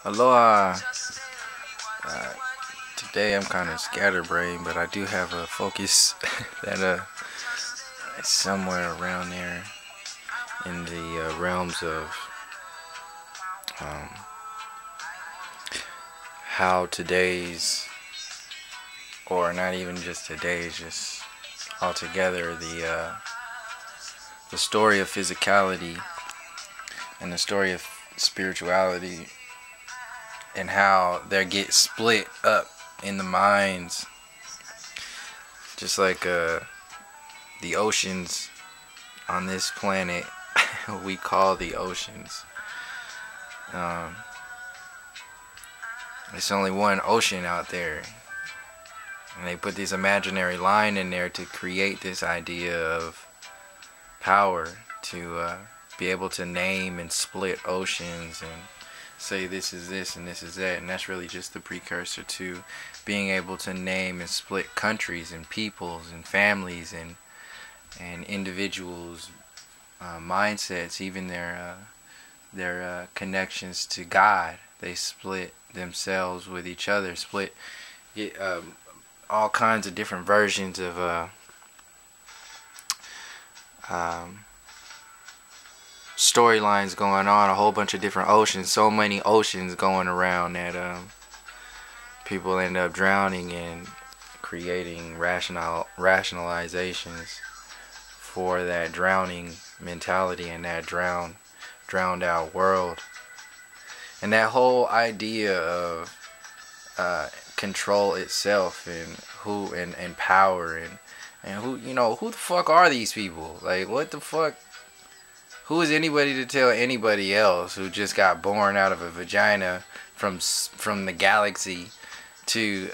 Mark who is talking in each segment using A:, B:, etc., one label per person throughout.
A: Aloha. Uh, Today I'm kind of scatterbrained, but I do have a focus that is somewhere around there in the realms of um, how today's, or not even just today's, just altogether the story of physicality and the story of spirituality and how they get split up in the minds, just like the oceans on this planet. We call the oceans. Um, there's only one ocean out there, and they put this imaginary line in there to create this idea of power to be able to name and split oceans and say this is this and this is that, and that's really just the precursor to being able to name and split countries and peoples and families and individuals' mindsets, even their connections to God. They split themselves with each other, split all kinds of different versions of storylines going on, a whole bunch of different oceans, so many oceans going around that people end up drowning and creating rationalizations for that drowning mentality and that drowned out world. And that whole idea of control itself and who and power and who, who the fuck are these people? Like, what the fuck? Who is anybody to tell anybody else who just got born out of a vagina from the galaxy to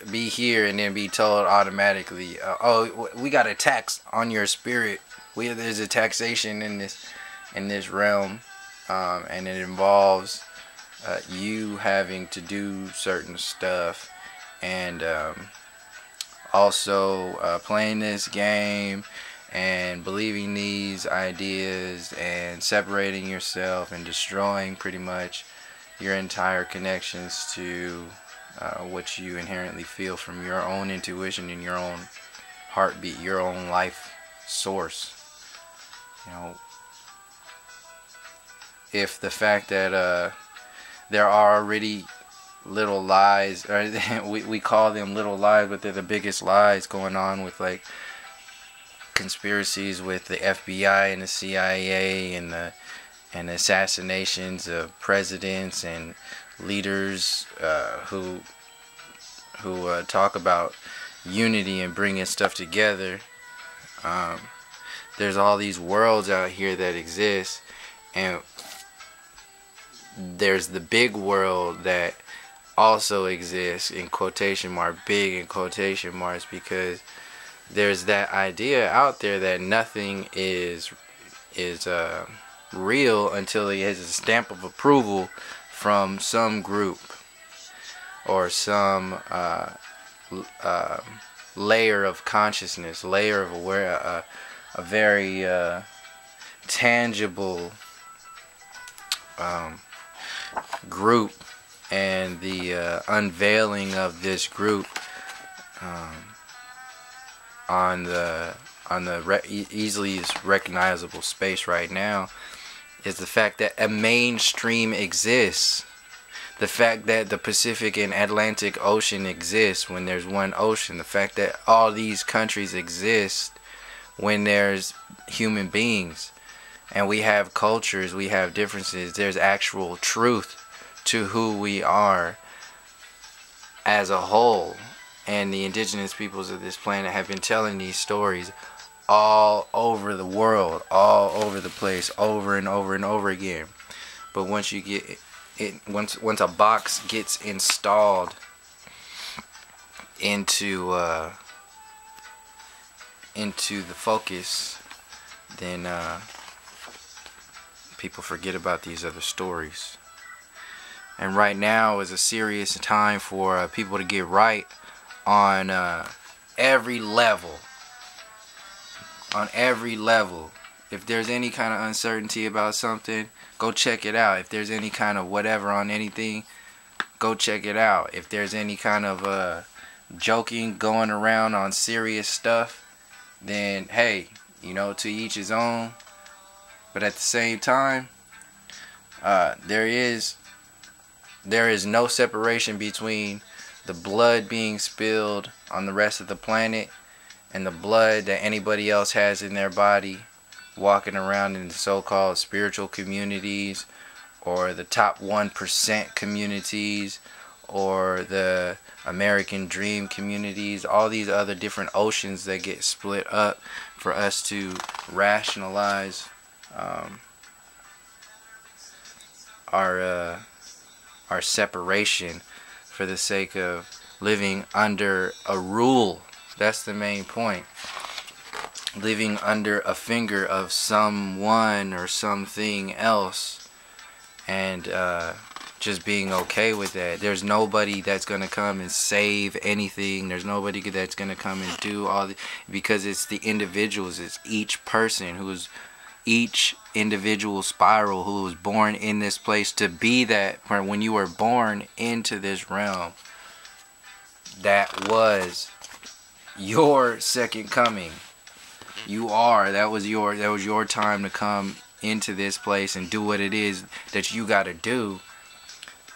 A: be here and then be told automatically, oh, we got a tax on your spirit. There's a taxation in this realm, and it involves you having to do certain stuff, and also playing this game and believing these ideas and separating yourself and destroying pretty much your entire connections to what you inherently feel from your own intuition and your own heartbeat, your own life source. If the fact that there are already little lies, or we call them little lies, but they're the biggest lies going on with like conspiracies with the FBI and the CIA and the assassinations of presidents and leaders who talk about unity and bringing stuff together. There's all these worlds out here that exist, and there's the big world that also exists, in quotation mark, big in quotation marks, because there's that idea out there that nothing is real until it has a stamp of approval from some group or some layer of consciousness, layer of aware, a very tangible group, and the unveiling of this group on the easily recognizable space right now is the fact that a mainstream exists. The fact that the Pacific and Atlantic Ocean exists when there's one ocean. The fact that all these countries exist when there's human beings. And we have cultures, we have differences. There's actual truth to who we are as a whole. And the indigenous peoples of this planet have been telling these stories all over the world, all over the place, over and over and over again. But once you get it, once a box gets installed into the focus, then people forget about these other stories. And right now is a serious time for people to get right on every level. On every level. If there's any kind of uncertainty about something, go check it out. If there's any kind of whatever on anything, go check it out. If there's any kind of joking going around on serious stuff, then hey, you know, to each his own. But at the same time, there is no separation between the blood being spilled on the rest of the planet and the blood that anybody else has in their body walking around in the so-called spiritual communities, or the top 1% communities, or the American dream communities, all these other different oceans that get split up for us to rationalize our separation for the sake of living under a rule. That's the main point. Living under a finger of someone or something else, and just being okay with that. There's nobody that's gonna come and save anything. There's nobody that's gonna come and do all the, because it's the individuals. It's each person who's each individual spiral who was born in this place to be that. When you were born into this realm, that was your second coming. That was your time to come into this place and do what it is that you got to do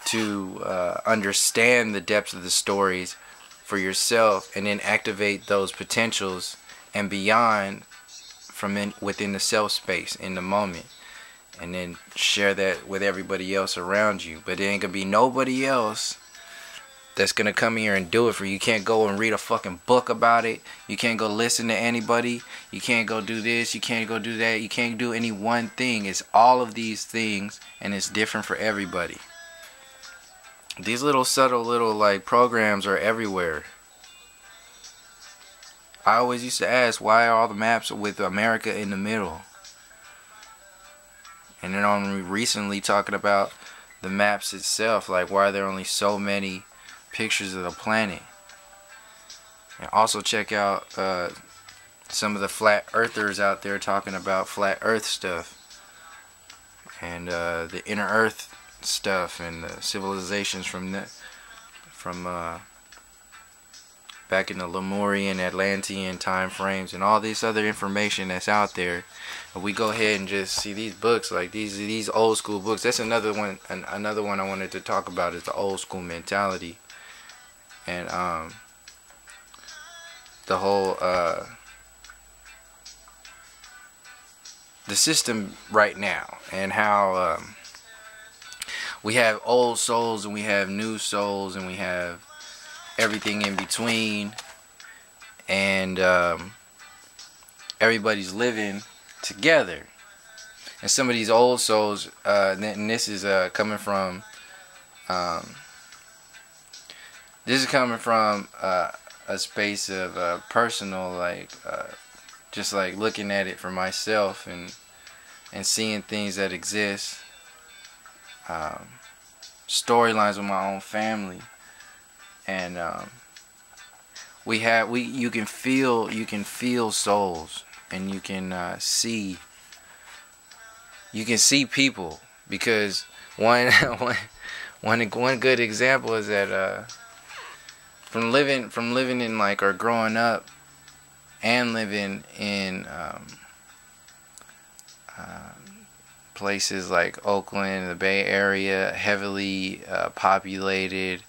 A: to understand the depths of the stories for yourself, and then activate those potentials and beyond from within the self space in the moment, and then share that with everybody else around you. But there ain't gonna be nobody else that's gonna come here and do it for you. You can't go and read a fucking book about it. You can't go listen to anybody. You can't go do this. You can't go do that. You can't do any one thing. It's all of these things, and it's different for everybody. These little subtle little like programs are everywhere. I always used to ask, why are all the maps with America in the middle? And then I'm recently talking about the maps itself, like why are there only so many pictures of the planet? And also check out some of the flat earthers out there talking about flat earth stuff, and the inner earth stuff, and the civilizations from back in the Lemurian, Atlantean time frames, and all this other information that's out there. And we go ahead and just see these books, like these old school books. That's another one I wanted to talk about, is the old school mentality, and the whole the system right now, and how we have old souls and we have new souls and we have everything in between, and everybody's living together. And some of these old souls, and this is coming from a space of personal, like just like looking at it for myself, and seeing things that exist, storylines with my own family. And you can feel souls, and you can see people, because one good example is that from living in, like, or growing up and living in places like Oakland, the Bay Area, heavily populated.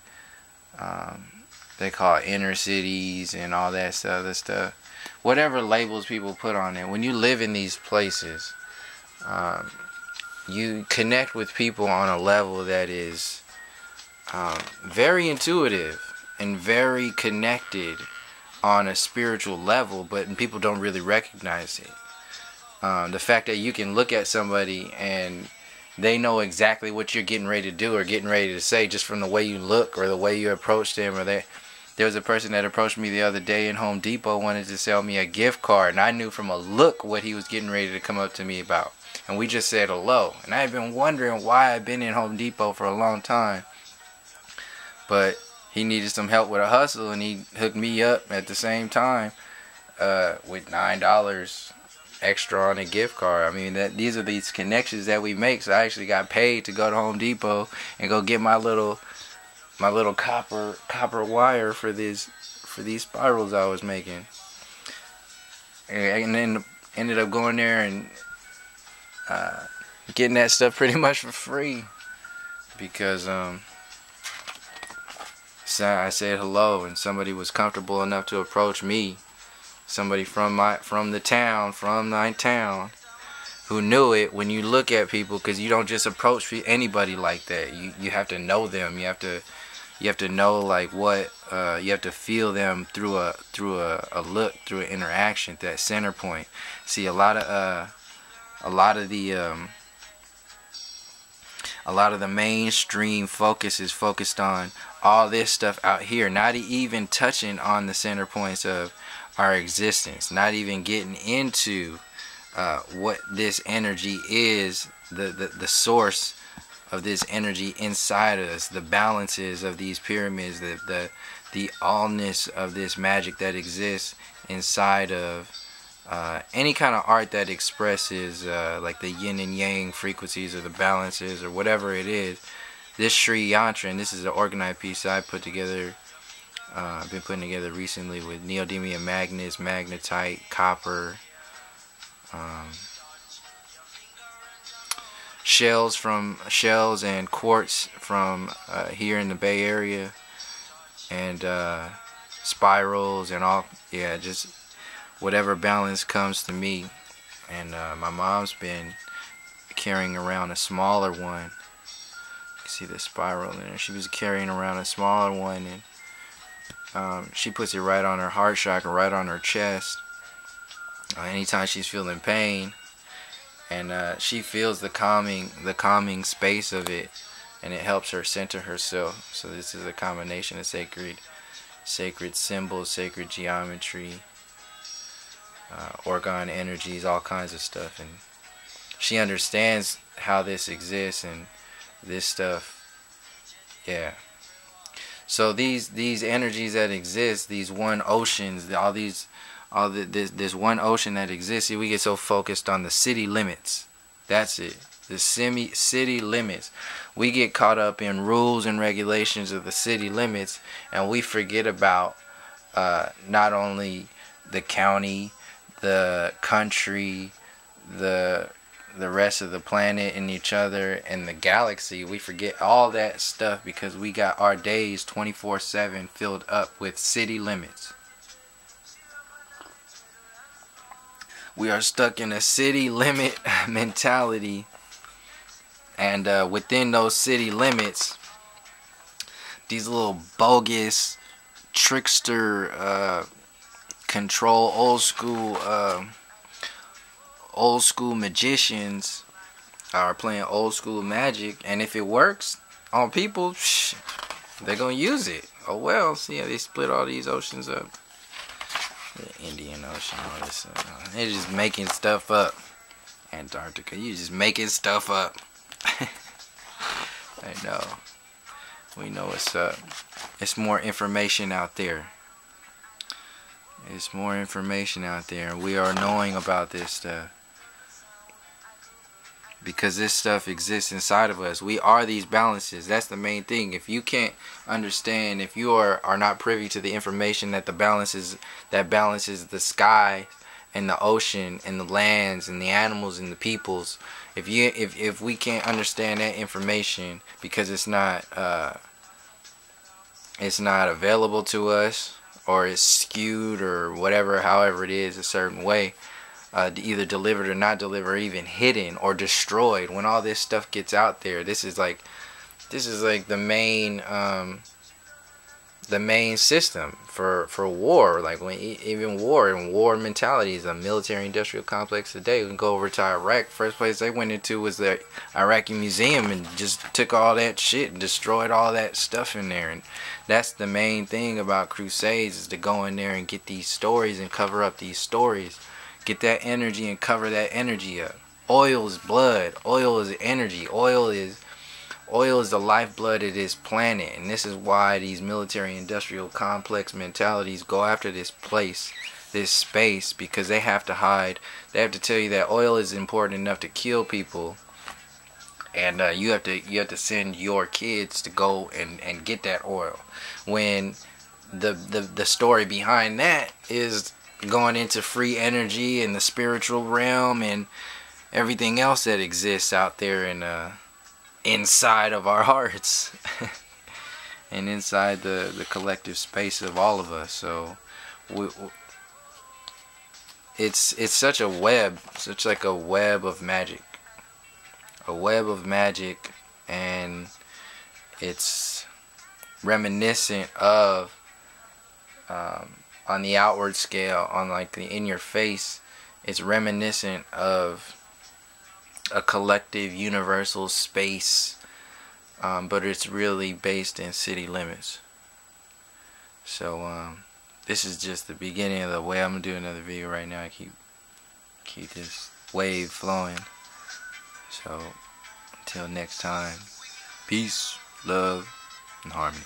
A: They call it inner cities and all that other stuff. Whatever labels people put on it. When you live in these places, you connect with people on a level that is very intuitive and very connected on a spiritual level, but people don't really recognize it. The fact that you can look at somebody and they know exactly what you're getting ready to do or getting ready to say just from the way you look or the way you approach them. Or there was a person that approached me the other day in Home Depot, wanted to sell me a gift card, and I knew from a look what he was getting ready to come up to me about. And we just said hello. And I had been wondering why I'd been in Home Depot for a long time. But he needed some help with a hustle, and he hooked me up at the same time with $9 extra on a gift card. I mean, these are these connections that we make. So I actually got paid to go to Home Depot and go get my little copper wire for these spirals I was making, and then ended up going there and getting that stuff pretty much for free because so I said hello and somebody was comfortable enough to approach me. Somebody from my town who knew it. When you look at people, because you don't just approach anybody like that. You have to know them. You have to know like what you have to feel them through a look, through an interaction, that center point. See, a lot of the mainstream focus is focused on all this stuff out here, not even touching on the center points of our existence, not even getting into what this energy is, the source of this energy inside us, the balances of these pyramids, the allness of this magic that exists inside of any kind of art that expresses like the yin and yang frequencies or the balances or whatever it is. This Sri Yantra, and this is an organized piece I put together. I've been putting together recently with neodymium magnets, magnetite, copper, shells and quartz from here in the Bay Area, and spirals and all. Yeah, just whatever balance comes to me. And my mom's been carrying around a smaller one. You see the spiral in there. She was carrying around a smaller one, and she puts it right on her heart chakra, right on her chest. Anytime she's feeling pain, and she feels the calming space of it, and it helps her center herself. So this is a combination of sacred symbols, sacred geometry, orgone energies, all kinds of stuff, and she understands how this exists and this stuff. Yeah. So these energies that exist, these one oceans, this one ocean that exists. See, we get so focused on the city limits. That's it. The city limits. We get caught up in rules and regulations of the city limits, and we forget about not only the county, the country, the rest of the planet and each other and the galaxy. We forget all that stuff because we got our days 24/7 filled up with city limits. We are stuck in a city limit mentality, and within those city limits, these little bogus trickster control old school magicians are playing old school magic, and if it works on people, they're gonna use it. Oh well. See how they split all these oceans up, the Indian Ocean, all this they're just making stuff up. Antarctica, you just making stuff up. I know, we know what's up. It's more information out there. It's more information out there, and we are knowing about this stuff because this stuff exists inside of us. We are these balances. That's the main thing. If you can't understand, if you are not privy to the information that balances the sky and the ocean and the lands and the animals and the peoples, if we can't understand that information because it's not available to us, or it's skewed or whatever, however it is, a certain way, either delivered or not delivered, or even hidden or destroyed. When all this stuff gets out there, this is like the main system for war. Like when even war mentalities, a military industrial complex today. We can go over to Iraq. First place they went into was the Iraqi museum and just took all that shit and destroyed all that stuff in there. And that's the main thing about crusades, is to go in there and get these stories and cover up these stories. Get that energy and cover that energy up. Oil is blood. Oil is energy. Oil is the lifeblood of this planet, and this is why these military industrial complex mentalities go after this place, this space because they have to hide. They have to tell you that oil is important enough to kill people, and you have to send your kids to go and get that oil. When the story behind that is going into free energy and the spiritual realm and everything else that exists out there in inside of our hearts and inside the collective space of all of us. So it's such a web, such like a web of magic, and it's reminiscent of on the outward scale, on like the in your face, it's reminiscent of a collective universal space, but it's really based in city limits. So this is just the beginning of the way. I'm gonna do another video right now. I keep this wave flowing. So until next time, peace, love, and harmony.